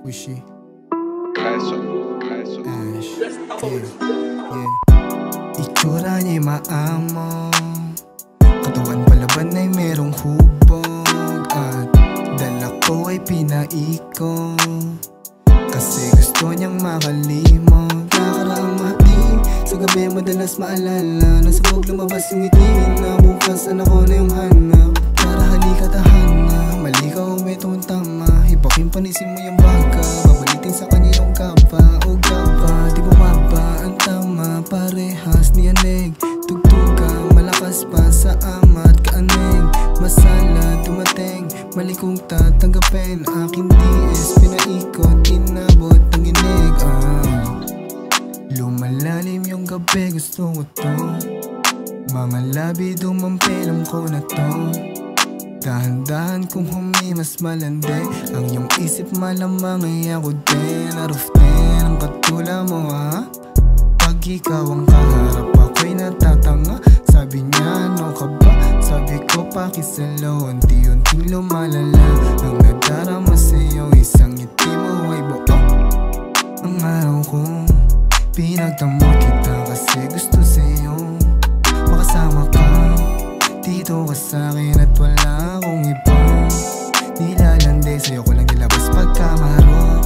Wishy, Ash, yeah. Itsura niya'y maamo, katawan palaban ay merong hubog, at dala ko ay pinaiko, kasi gusto niyang makalimot. Nakaraang mahati, sa gabi madalas maalala, nasa bog lumabas yung ngiti na bukasan ako na yung hanap. Tara halika tahanan, mali ka o may tama, hibakin panisin mo yung baga, babalitin sa kanya yung kapa. O kapa, di bumaba ang tama, parehas niyanig, tugtuga, malakas pa sa amat kaanig, masala dumating, mali kong tatanggapin, aking DS pinaikot, inabot ng ginig. Lumalalim yung gabi, gusto ko to, mga labi dumampilam ko na to. Dahan-dahan kung humimas malandi, ang iyong isip malamang ay ako din. Out of 10 ang katula mo ha, pag ikaw ang kaharap ako'y natatanga. Sabi niya ano ka ba, sabi ko pakisalo, unti-unting lumalala ang nadarama sa'yo, isang ngiti mo ay buo. Ang araw ko pinagdamot kita kasi gusto sa'yo makasama ka. Dito ka sa'kin at wala akong iba, nilalande sa'yo ko lang nilabas pagkamarot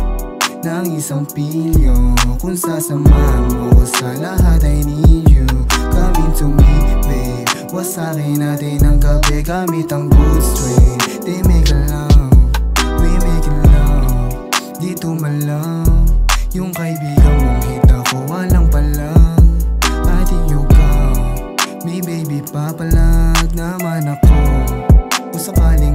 ng isang pilyo. Kung sasamahan mo ko sa lahat I need you, come into me babe, wasakin natin ang gabi gamit ang good string. They make a love, we make it love, dito malang yung kaibigan mong hita ko walang palang. At iyo ka, may baby papalag naman ako, kung sakaling